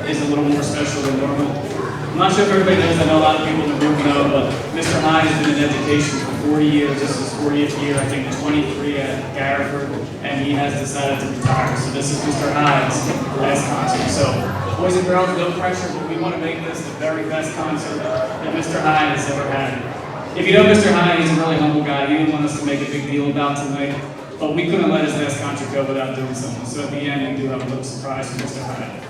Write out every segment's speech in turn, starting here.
is a little more special than normal. I'm not sure if everybody knows, I know a lot of people in the room know, but Mr. Hyde has been in education for 40 years. This is his 40th year, I think 23 at Garrettford, and he has decided to retire. So this is Mr. Hyde's last concert. So boys and girls, no pressure, but we want to make this the very best concert that Mr. Hyde has ever had. If you know Mr. Hyde, he's a really humble guy. He didn't want us to make a big deal about tonight, but we couldn't let his last concert go without doing something. So at the end, we do have a little surprise for Mr. Hyde.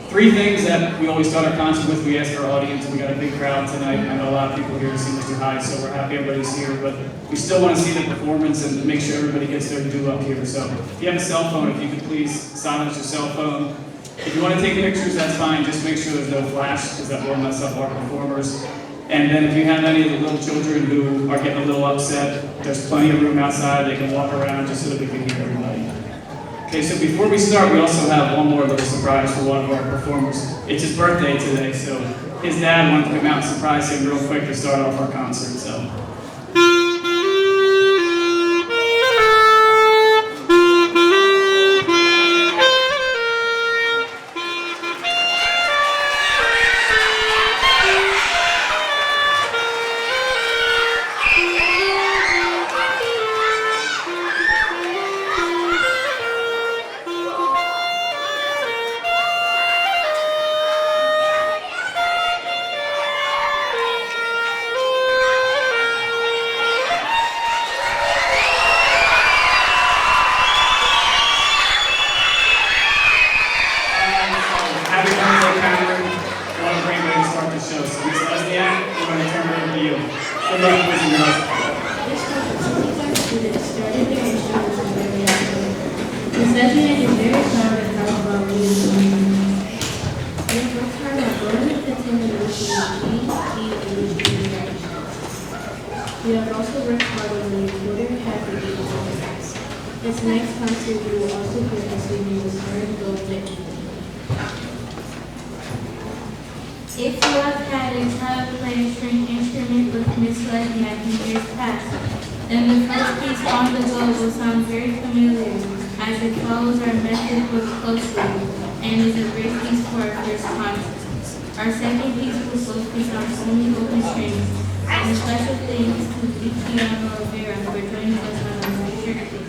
3 things that we always start our concert with. We ask our audience. We got a big crowd tonight. I know a lot of people here to see Mr. Hyde, so we're happy everybody's here. But we still want to see the performance and make sure everybody gets their due up here. So if you have a cell phone, if you could please silence your cell phone. If you want to take pictures, that's fine. Just make sure there's no flash, because that will mess up our performers. And then if you have any of the little children who are getting a little upset, there's plenty of room outside. They can walk around just so that we can hear everybody. Okay, so before we start, we also have one more little surprise for one of our performers. It's his birthday today, so his dad wanted to come out and surprise him real quick to start off our concert. So. We have also worked hard on the recording package of the tracks. This next concert, we will also hear us singing the Stern Go Vicky. If you have had a child play a string instrument with Miss Lesniak in years past, then the first piece on the go will sound very familiar, as it follows our method book closely and is a great piece for our first concert. Our second piece will focus on only open strings, and special thanks to Luciano Rivera for joining us on our future piece.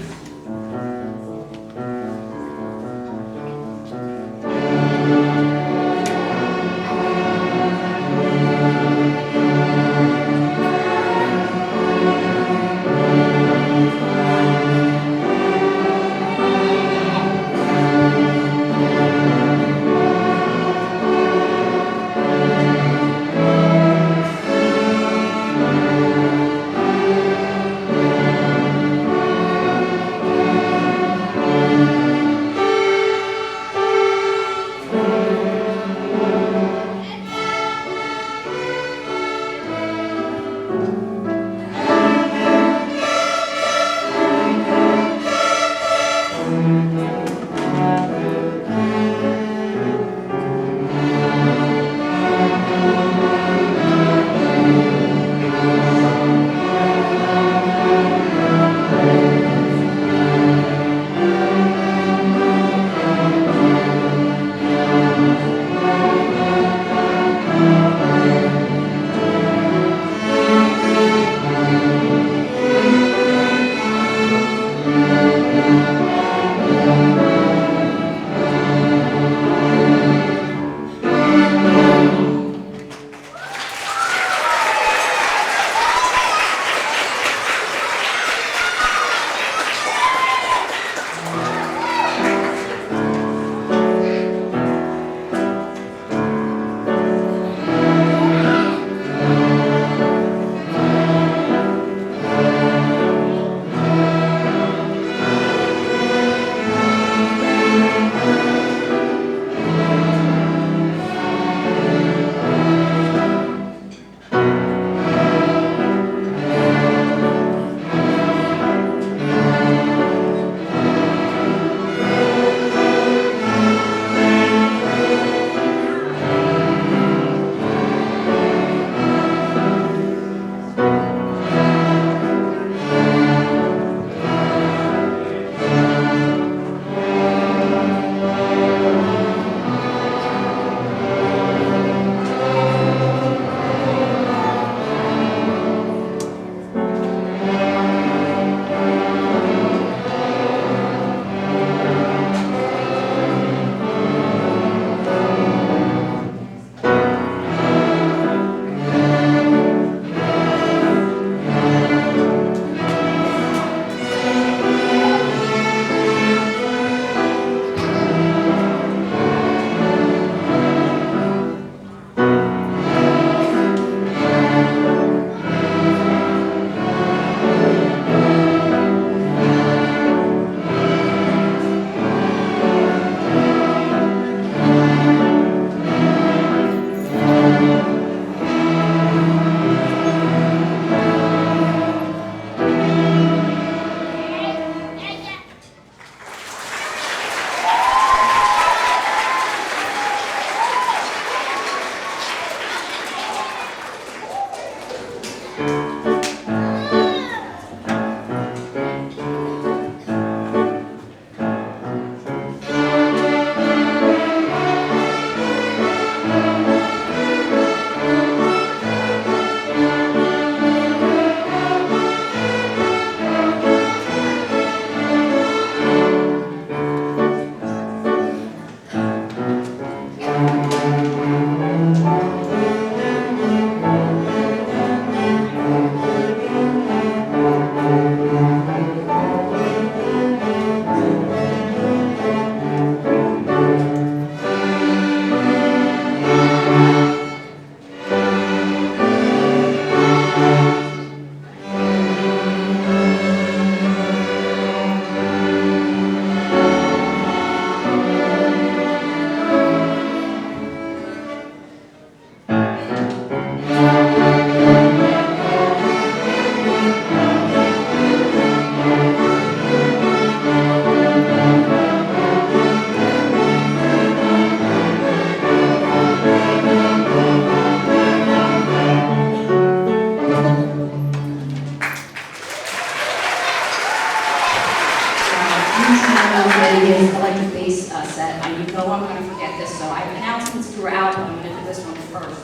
I'm going to forget this, so I have announcements throughout, but I'm going to do this one first.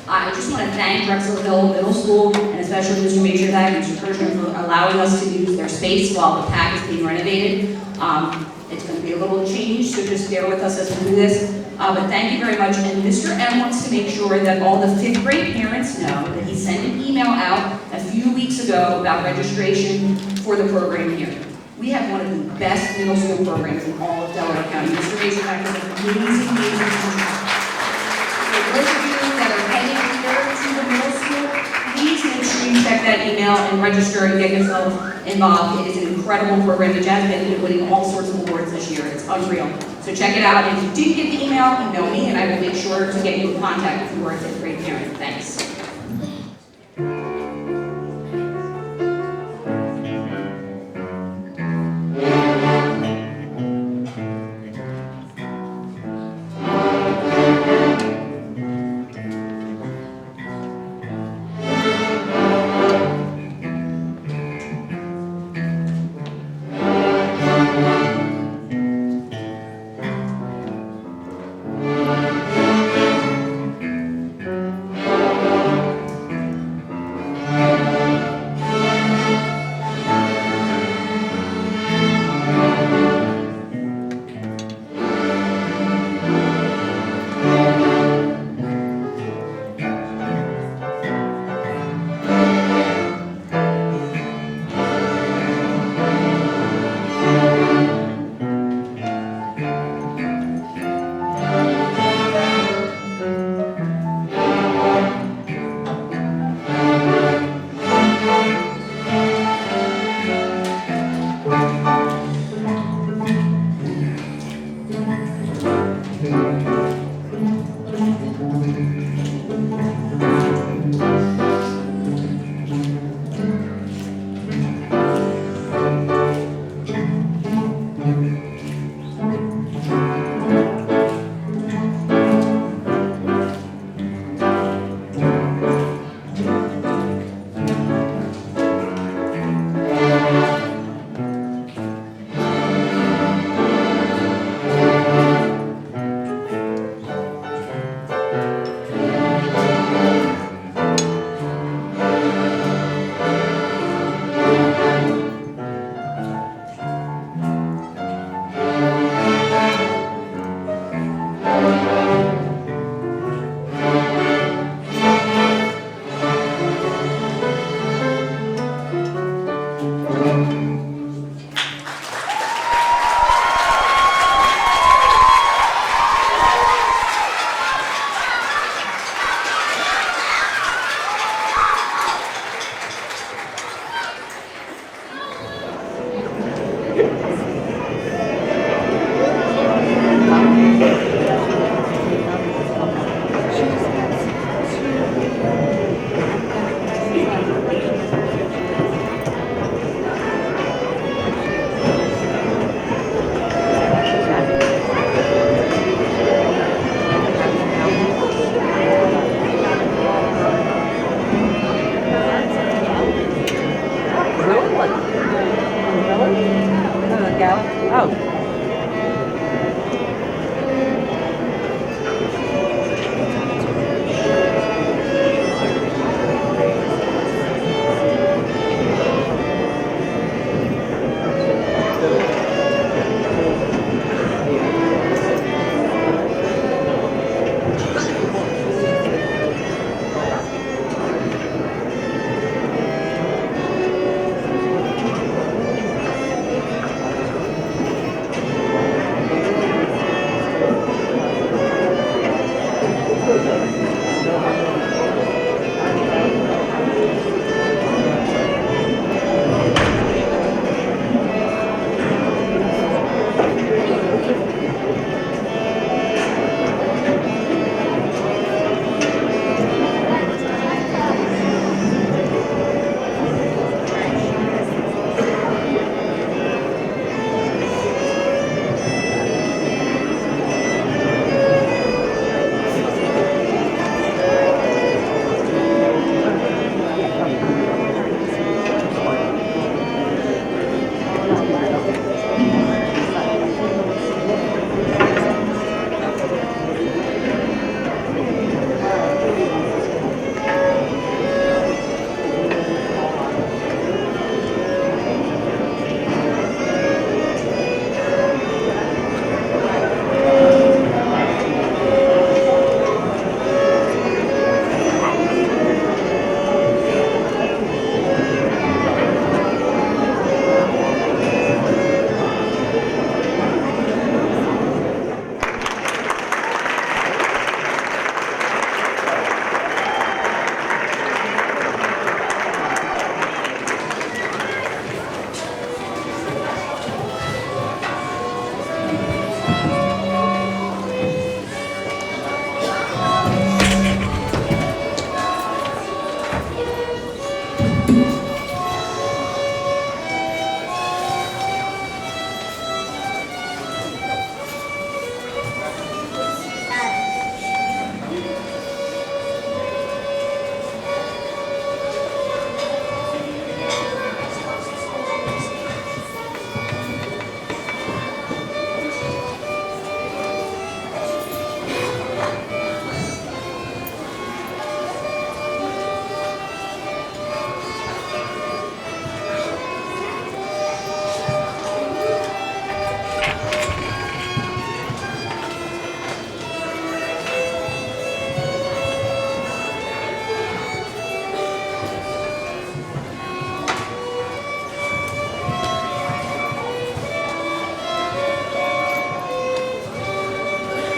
I just want to thank Drexel Hill Middle School, and especially Mr. Majordak and Mr. Kirshner for allowing us to use their space while the PAC is being renovated. It's going to be a little change, so just bear with us as we do this. But thank you very much. And Mr. M wants to make sure that all the 5th grade parents know that he sent an email out a few weeks ago about registration for the program here. We have one of the best middle school programs in all of Delaware County. Mr. Majordak does an amazing job. For those of you that are heading here to the middle school, please make sure you check that email and register and get yourself involved. It is an incredible program. The Jazz Band is winning all sorts of awards this year. It's unreal. So check it out. If you didn't get the email, email me and I will make sure to get you in contact if you are a 5th grade parent. Thanks.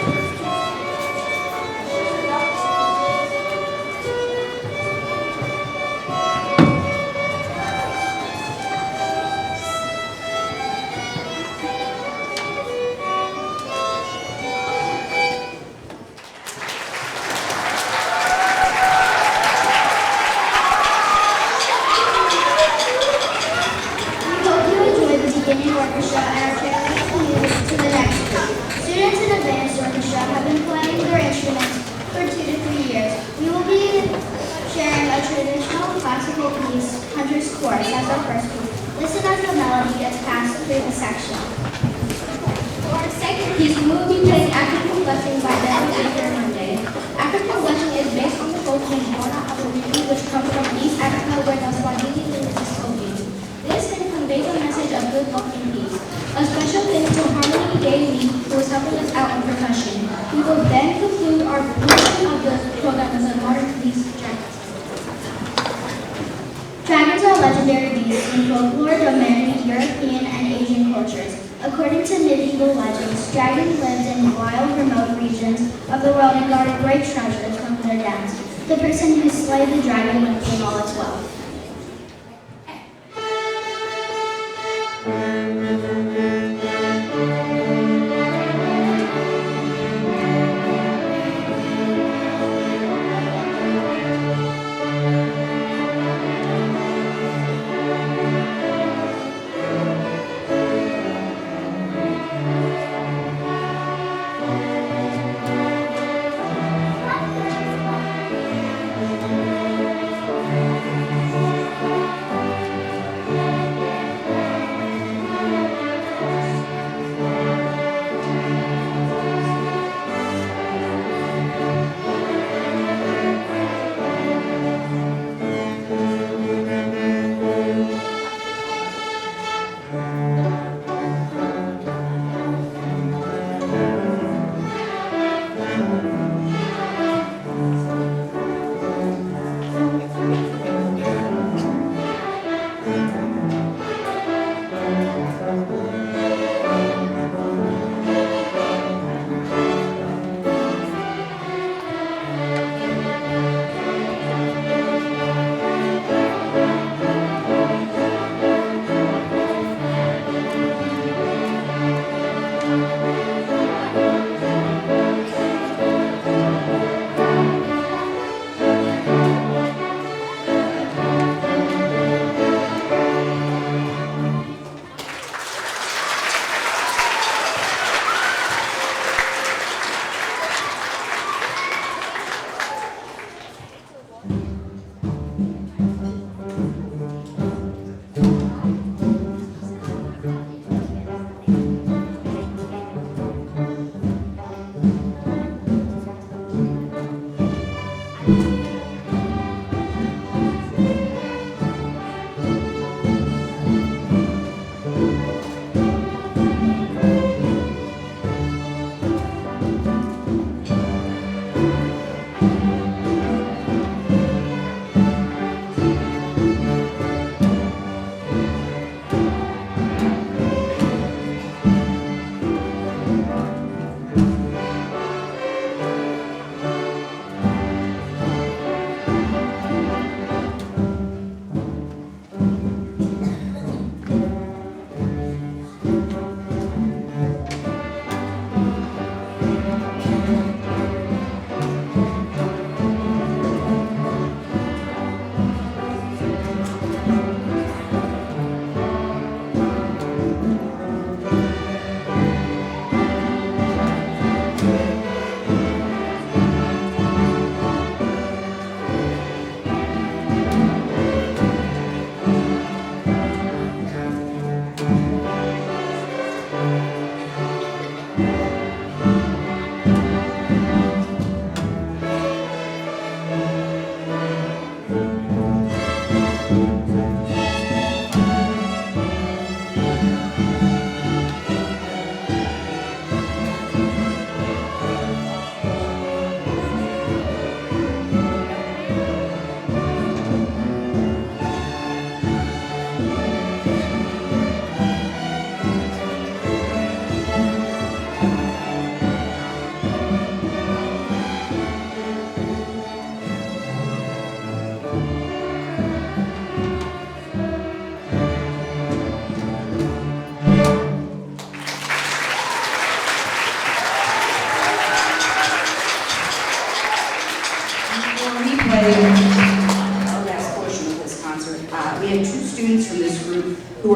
We hope you enjoy the beginning orchestra and are transitioning music to the next group. Students in advanced orchestra have been playing their instruments for 2 to 3 years. We will be sharing a traditional classical piece, Hunter's Chorus, as our first piece. Listen as the melody is passed through the section. For our second piece, we will be playing African Blessing by Beverly Baker Monday. African Blessing is based on the folk name Bona Aborigine, which comes from East Africa, where the Swahili language is spoken. This hymn conveys a message of good luck and peace. A special thanks to Harmony Daily, who is helping us out on percussion. We will then conclude our portion of the program with a modern piece, Dragons. Dragons are legendary beasts in folklore of many European and Asian cultures. According to medieval legends, dragons lived in wild, remote regions of the world and guarded great treasures from their dens. The person who slayed the dragon would gain all its wealth.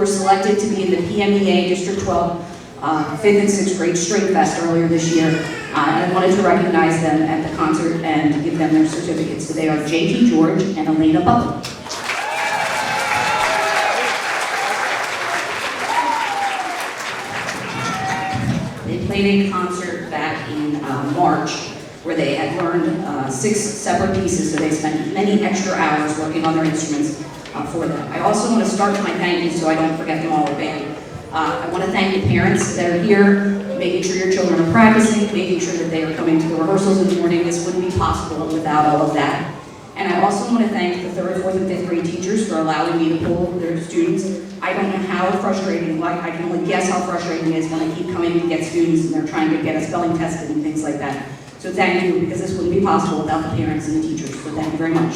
were selected to be in the PMEA District 12 5th and 6th grade String Fest earlier this year. And I wanted to recognize them at the concert and give them their certificates. So they are J.T. George and Elena Butler. They played a concert back in March where they had learned 6 separate pieces, so they spent many extra hours working on their instruments for them. I also want to start with my thank yous so I don't forget them all again. I want to thank the parents that are here, making sure your children are practicing, making sure that they are coming to the rehearsals in the morning. This wouldn't be possible without all of that. And I also want to thank the 3rd, 4th, and 5th grade teachers for allowing me to pull their students. I don't know how frustrating, I can only guess how frustrating it is when I keep coming to get students and they're trying to get a spelling tested and things like that. So thank you, because this wouldn't be possible without the parents and the teachers. So thank you very much.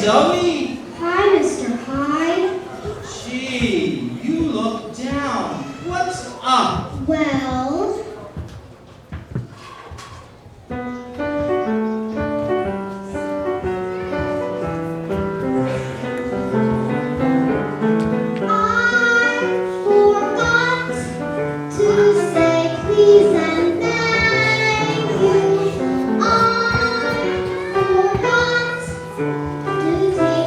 Zoe. Hi, Mr. Hyde. Gee, you look down. What's up? Well, I forgot to say please and thank you. I forgot to say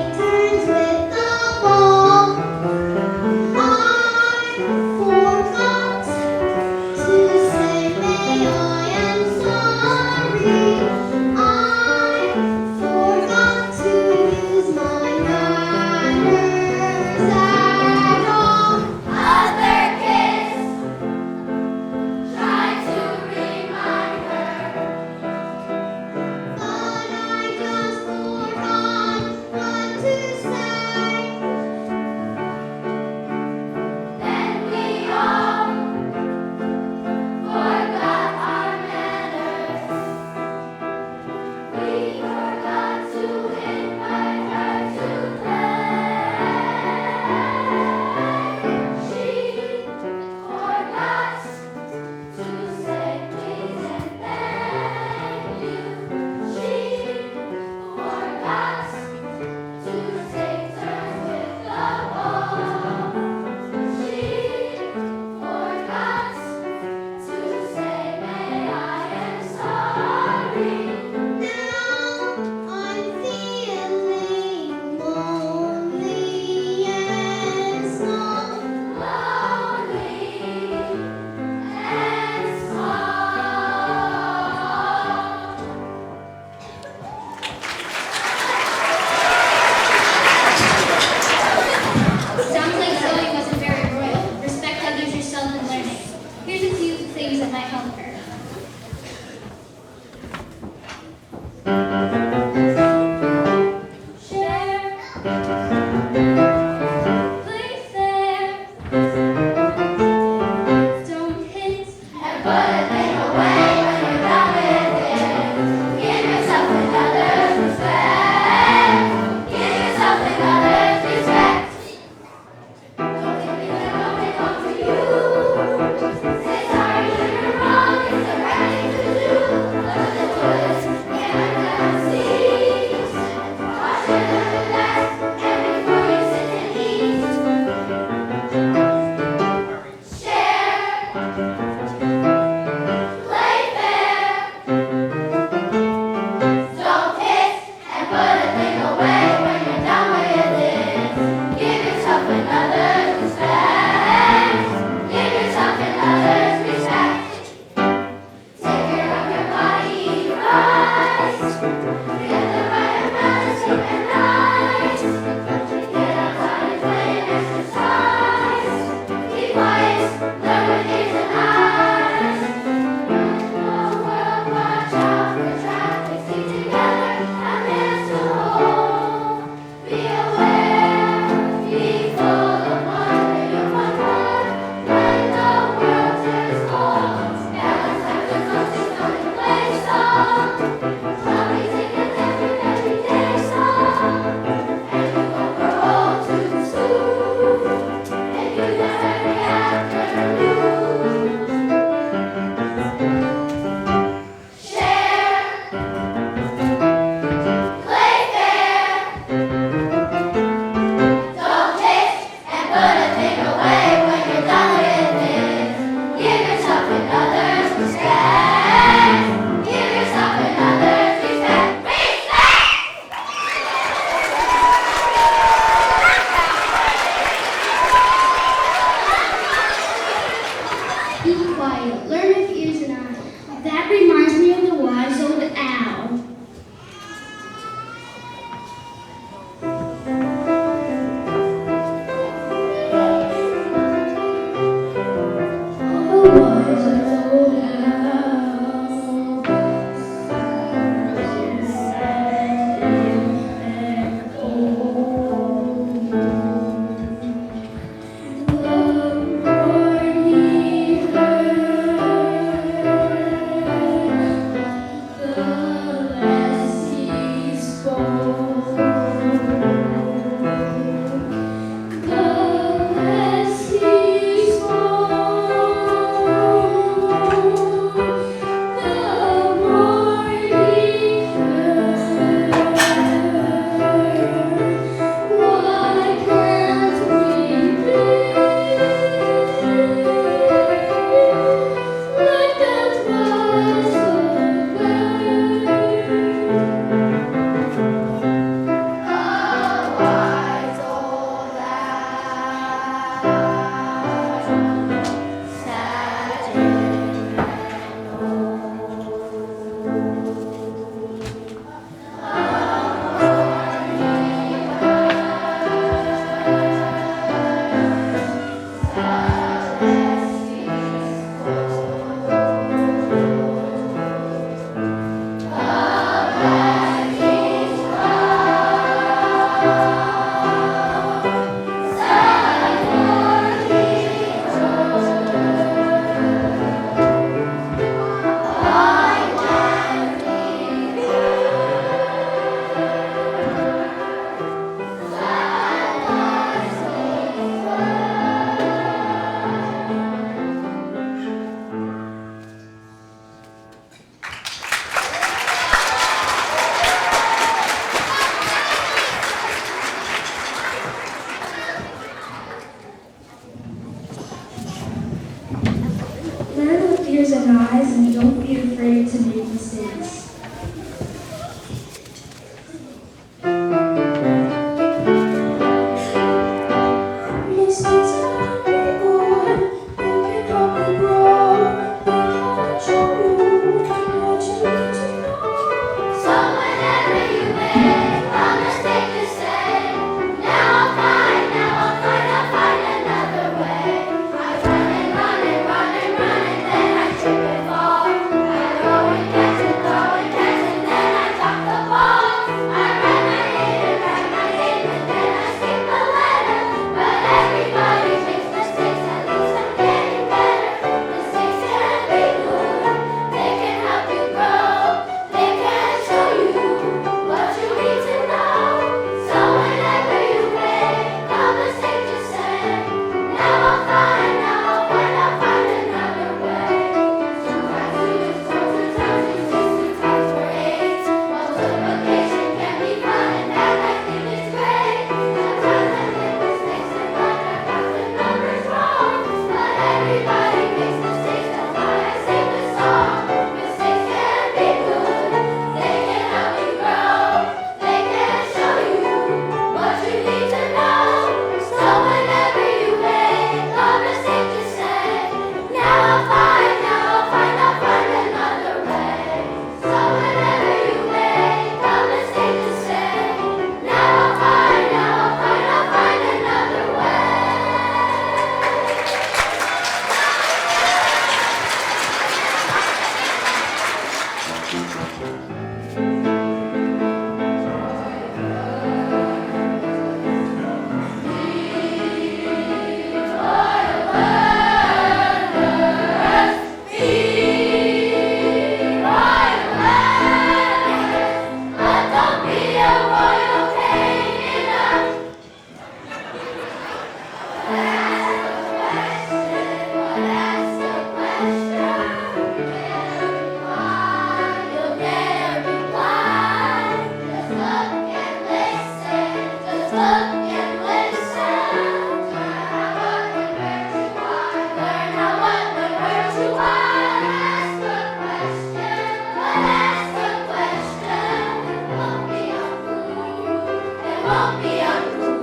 won't be uncool.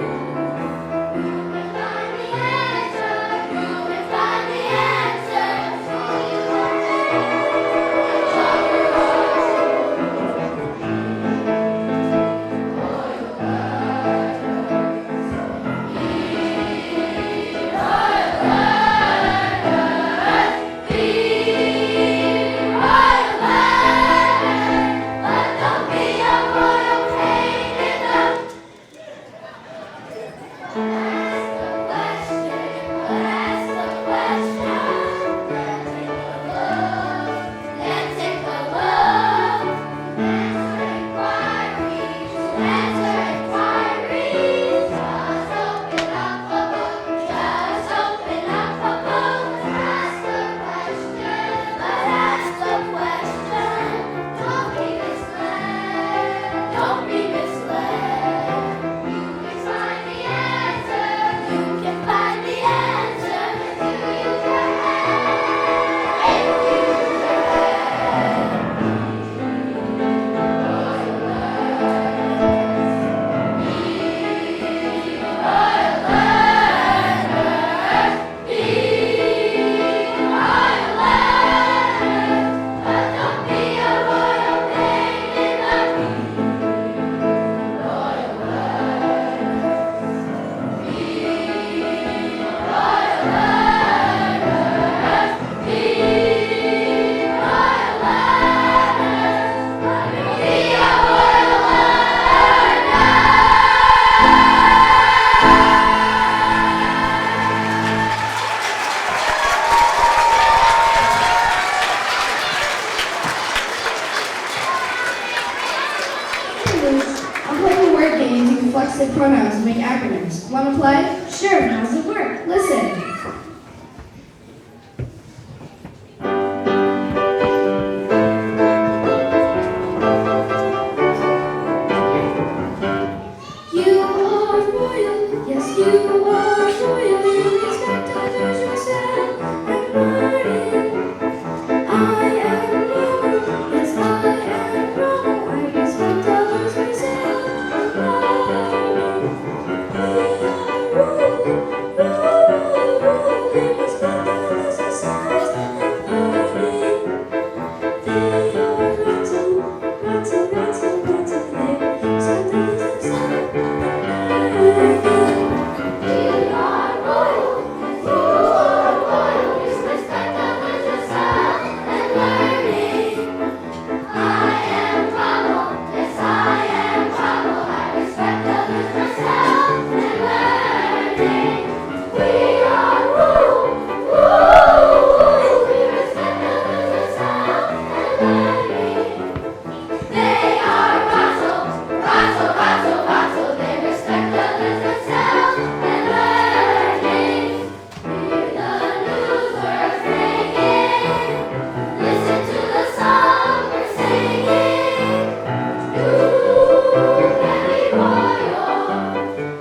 You can find the answer. You can find the answer. All you want to Reflexive pronouns and make acronyms. Want to play? Sure, how does it work? Listen. You are royal, yes you are royal. You respect others yourself and learning. I am normal, yes I am normal. I respect others myself and learning. We are ruling, ruling, respect others ourselves and learning. They are rattle, rattle, rattle, rattle. They respect others themselves and learning. We are royal, you are royal. You respect others yourself and learning. I am Bravo, yes I am Bravo. I respect others myself and learning. We are rule, we respect others myself and learning. They are Russell, Russell, Russell, Russell. They respect others themselves and learning. Hear the news we're bringing. Listen to the song we're singing. You can be royal.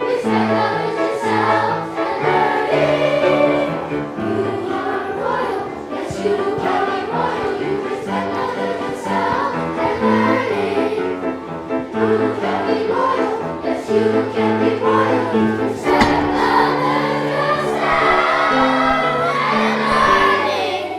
Respect others yourself and learning. You are royal. Yes, you can be royal. You respect others yourself and learning. You can be royal. Yes, you can be royal. Respect others yourself and learning.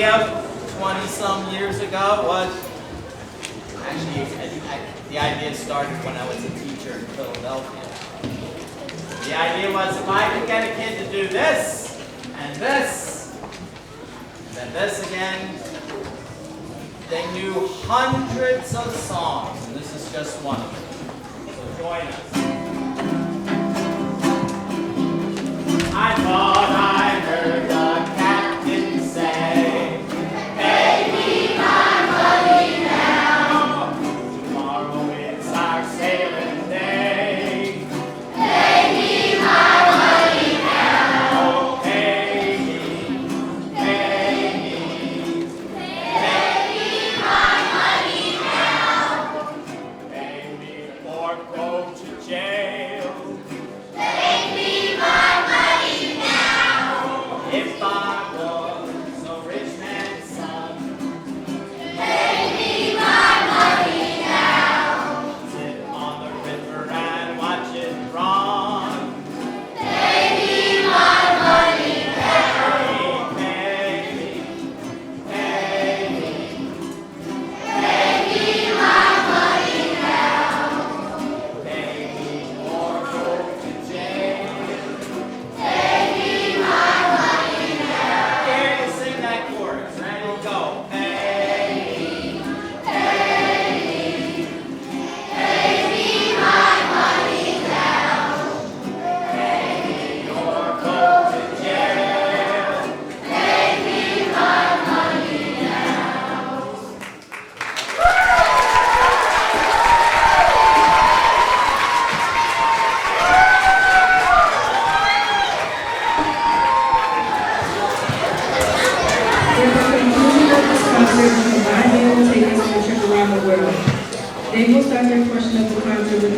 idea 20-some years ago was, actually, the idea started when I was a teacher in Philadelphia. The idea was if I could get a kid to do this, and this, and then this again, they knew hundreds of songs, and this is just one of them. So join us. I thought I heard the captain say, "Pay me my money now. Tomorrow is our sailing day. Pay me my money now. Pay me, pay me, pay me my money now. Pay me or go to jail. Pay me my money now. If I was a rich man's son, pay me my money now. Sit on the river and watch it run. Pay me my money now. Pay me, pay me, pay me my money now. Pay me or go to jail. Pay me my money now. Here you sing that chorus. Ready? Go. Pay me, pay me, pay me my money now. Pay me or go to jail. Pay me my money now. With the conclusion of this concert, the combined band will take us on a trip around the world. They will start their portion of the concert with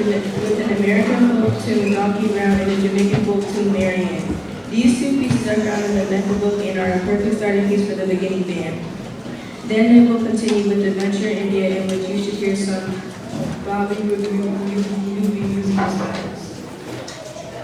an American folk tune, Donkey Round, and a Jamaican folk tune, Marianne. These two pieces are found in the method book and are a perfect starting piece for the beginning band. Then they will continue with Adventure India, in which you should hear some Bobby Ruby musical styles.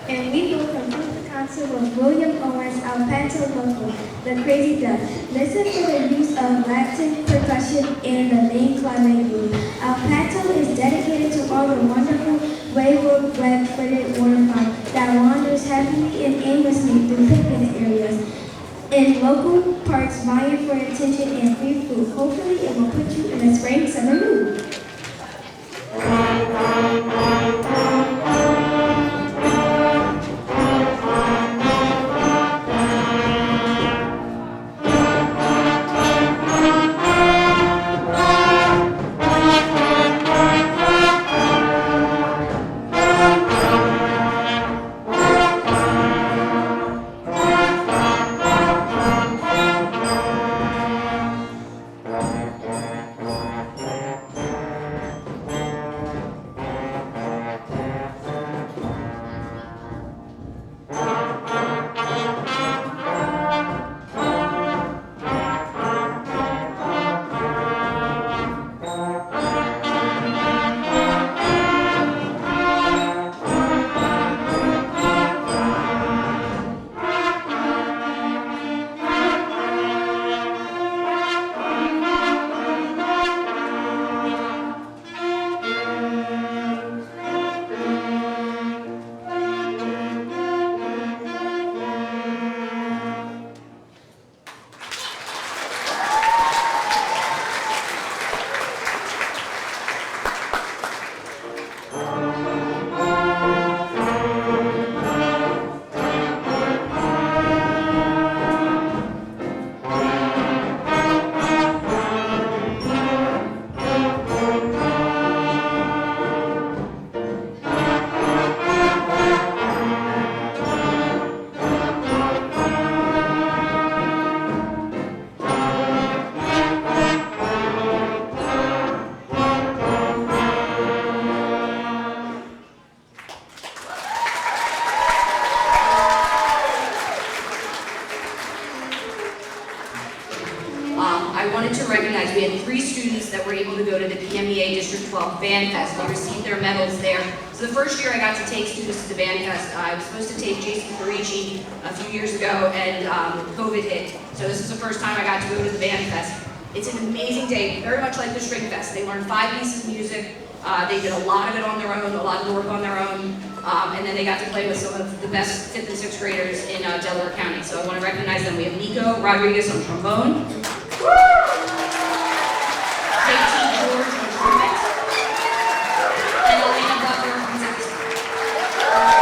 And we will conclude the concert with William Owens' Alpanto Loco, The Crazy Duck. Listen for the use of Latin percussion in the main climbing group. Alpanto is dedicated to all the wonderful wayward, web-footed waterfowl that wanders happily and aimlessly through picnic areas in local parks, vying for attention and free food. Hopefully, it will put you in a spring summer mood. I wanted to recognize we had 3 students that were able to go to the PMEA District 12 Band Fest. They received their medals there. So the first year I got to take students to the band fest, I was supposed to take Jason Parisi a few years ago, and COVID hit. So this is the first time I got to go to the band fest. It's an amazing day, very much like the string fest. They learned 5 pieces of music. They did a lot of it on their own, a lot of the work on their own, and then they got to play with some of the best 5th and 6th graders in Delaware County. So I want to recognize them. We have Nico Rodriguez on trombone, JT George on trumpet, and Elena Butler on saxophone.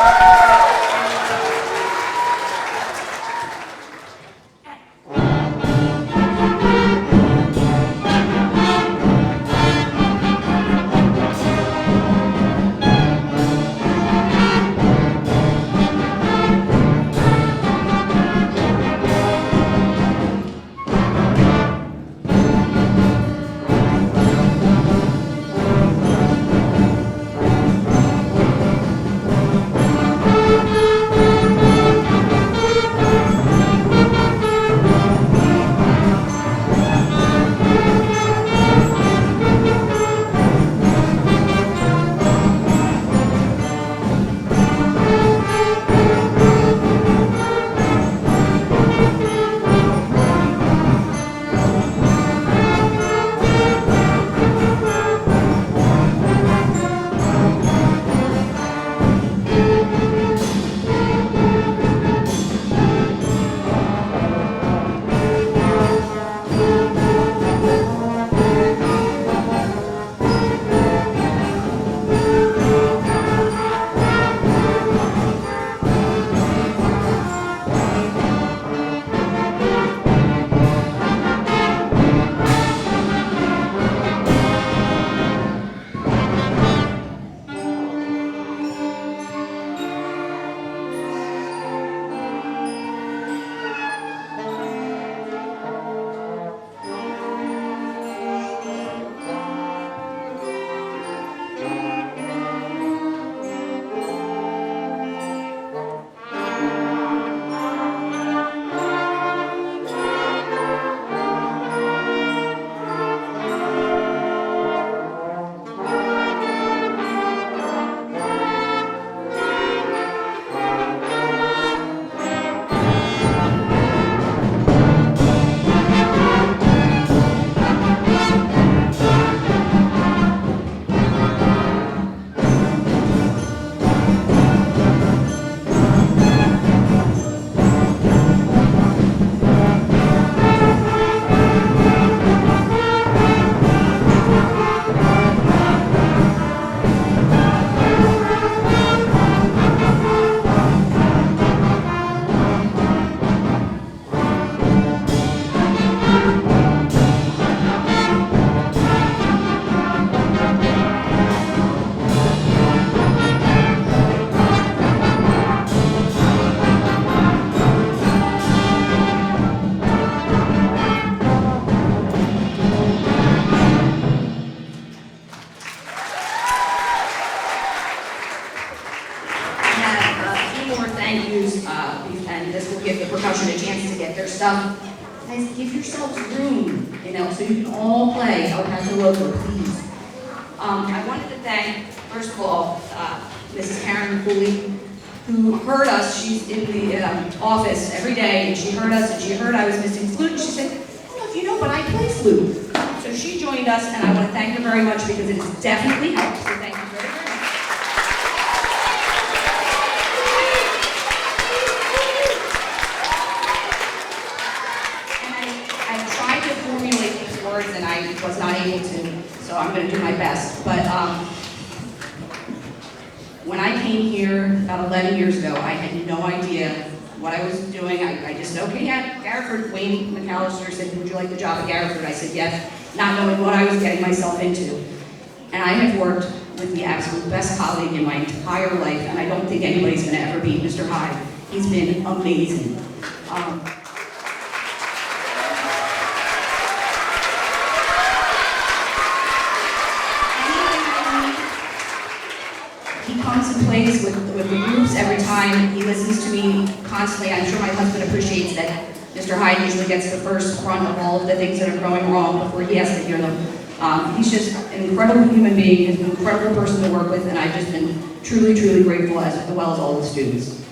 thank yous, and this will give the percussion a chance to get their stuff. Guys, give yourselves room, so you can all play El Paso Loco, please. I wanted to thank, first of all, Mrs. Karen Cooley, who heard us. She's in the office every day, and she heard us, and she heard I was missing flute, and she said, I don't know if you know, but I play flute. So she joined us, and I want to thank her very much because it has definitely helped. So thank you very, very much. And I tried to formulate these words, and I was not able to, so I'm going to do my best. But when I came here about 11 years ago, I had no idea what I was doing. I just said, okay, yeah, Garrettford. Wayne McAllister said, would you like the job at Garrettford? I said yes, not knowing what I was getting myself into. And I have worked with the absolute best colleague in my entire life, and I don't think anybody's going to ever beat Mr. Hyde. He's been amazing. He comes and plays with the groups every time. He listens to me constantly. I'm sure my husband appreciates that Mr. Hyde usually gets the first run of all of the things that are going wrong before he has to hear them. He's just an incredible human being, an incredible person to work with, and I've just been truly, truly grateful, as well as all the students.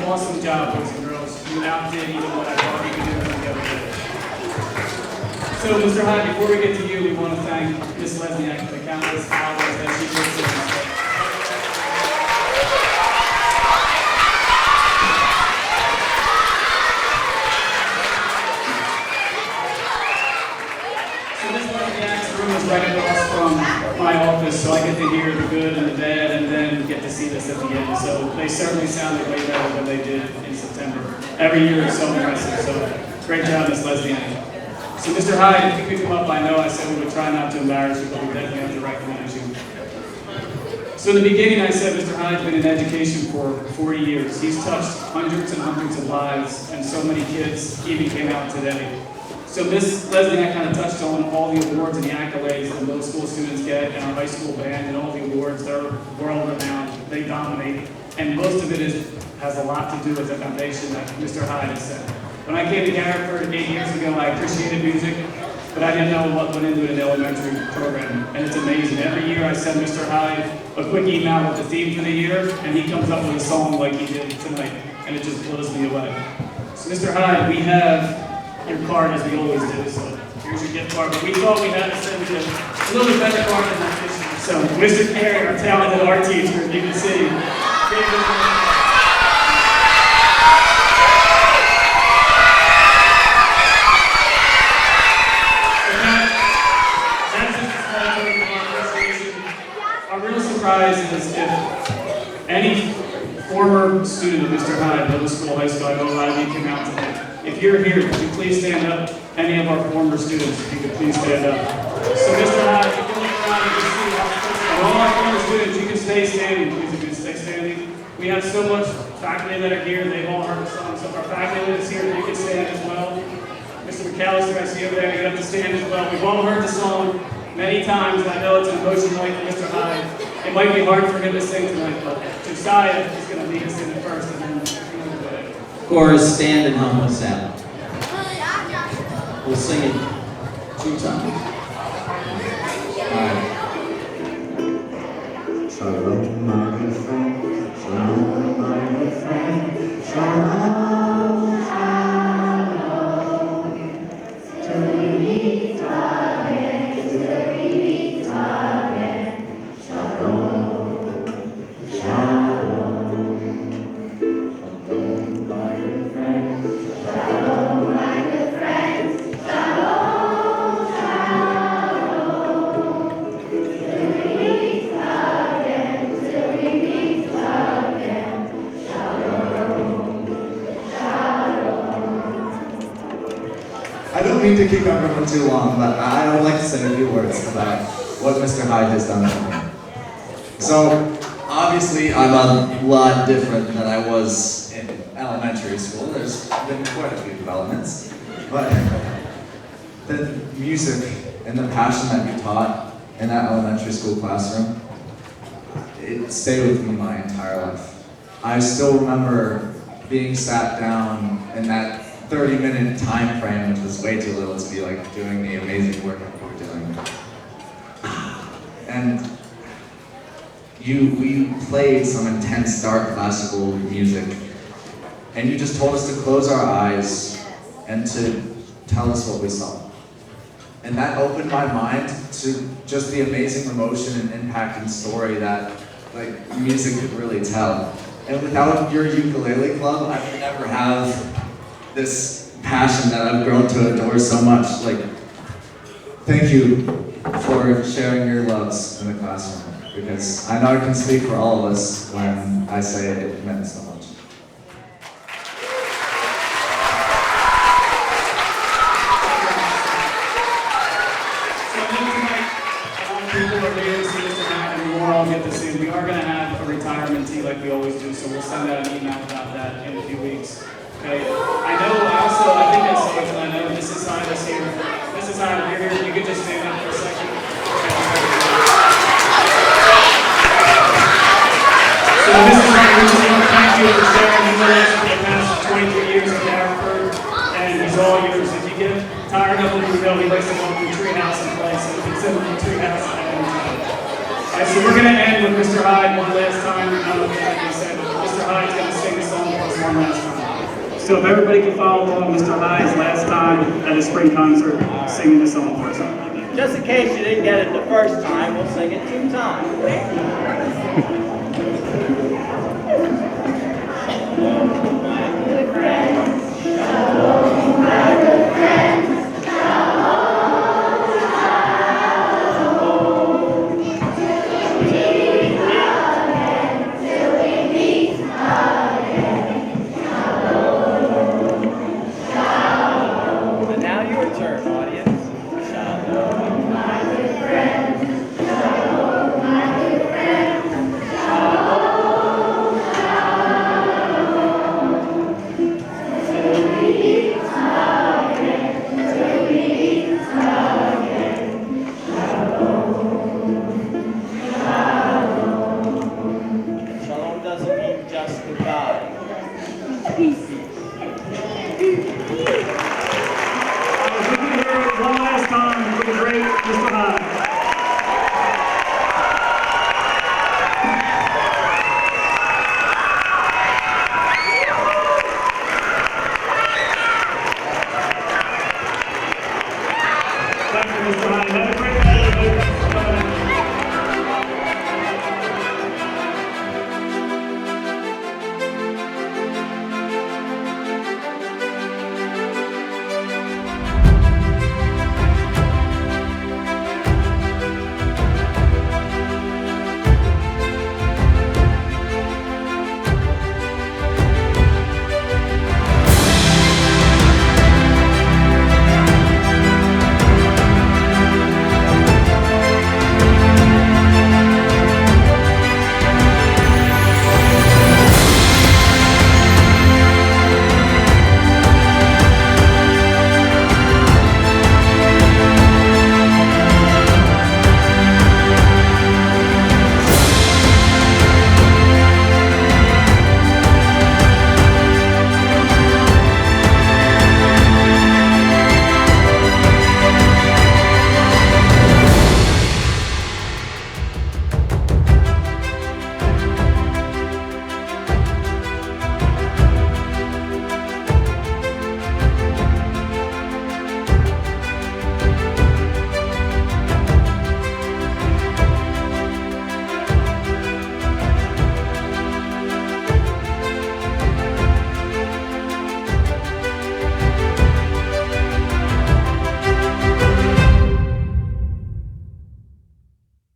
Awesome job, boys and girls. You outdid even what I thought you could do the other day. So, Mr. Hyde, before we get to you, we want to thank Ms. Lesniak for the countless hours that she puts in. So Ms. Lesniak's room is right across from my office, so I get to hear the good and the bad, and then get to see this at the end. So they certainly sounded way better than they did in September. Every year is so impressive. So great job, Ms. Lesniak. So Mr. Hyde, if you could come up, I know I said we would try not to embarrass you, but we definitely have to recognize you. So in the beginning, I said Mr. Hyde's been in education for 40 years. He's touched hundreds and hundreds of lives, and so many kids even came out today. So Ms. Lesniak kind of touched on all the awards and the accolades that middle school students get, and our high school band, and all the awards. They're world-renowned. They dominate, and most of it has a lot to do with the foundation that Mr. Hyde has set. When I came to Garrettford 8 years ago, I appreciated music, but I didn't know what went into an elementary program, and it's amazing. Every year I send Mr. Hyde a quick email with the theme for the year, and he comes up with a song like he did tonight, and it just blows me away. So Mr. Hyde, we have your card as we always do, so here's your gift card, but we thought we had to send you a little bit better card than that this year. So Mr. Carey, our talented art teacher, you can see. Our real surprise is if any former student of Mr. Hyde, middle school, high school, I know a lot of you came out today. If you're here, could you please stand up? Any of our former students, if you could please stand up. So Mr. Hyde, if you can look around, you can see how all our former students, you can stay standing, please, if you can stay standing. We have so much faculty that are here, they've all heard the song. So if our faculty is here, you can stand as well. Mr. McAllister, I see you over there, you have to stand as well. We've all heard the song many times, and I know it's an emotional night for Mr. Hyde. It might be hard for him to sing tonight, but Josiah is going to lead us in it first, and then we're going to play. Chorus, stand and help us out. We'll sing it 2 times. All right. Shalom, my good friend. Shalom, my good friend. Shalom, shalom. Till we meet again, till we meet again. Shalom, shalom. Shalom, my good friend. Shalom, my good friend. Shalom, shalom. Till we meet again. to keep everyone too long, but I would like to say a few words about what Mr. Hyde has done for me. So, obviously, I'm a lot different than I was in elementary school. There's been quite a few developments, but the music and the passion that you taught in that elementary school classroom, it stayed with me my entire life. I still remember being sat down in that 30-minute time frame, which was way too little to be like doing the amazing work that you were doing. And we played some intense, dark classical music, and you just told us to close our eyes and to tell us what we saw. And that opened my mind to just the amazing emotion and impact and story that like music could really tell. And without your ukulele club, I would never have this passion that I've grown to adore so much. Like, thank you for sharing your loves in the classroom, because I know I can speak for all of us when I say it meant so much. People are here to see Mr. Hyde, and we'll all get to see him. We are going to have a retirement tea like we always do, so we'll send out an email about that in a few weeks. Okay. I think I saw it, and I know Mrs. Hyde is here. Mrs. Hyde, if you're here, you could just stand up for a second. So Mrs. Hyde, we just want to thank you for sharing your life for the past 23 years at Garrettford, and he's all yours. If you get tired of him, you know he likes to go through treehouse and play, so you can sit in the treehouse at any time. Alright, so we're going to end with Mr. Hyde one last time. Like I said, Mr. Hyde's going to sing the song for us one last time. So if everybody can follow along, Mr. Hyde's last time at a spring concert, singing the song for us. Just in case you didn't get it the first time, we'll sing it 2 times.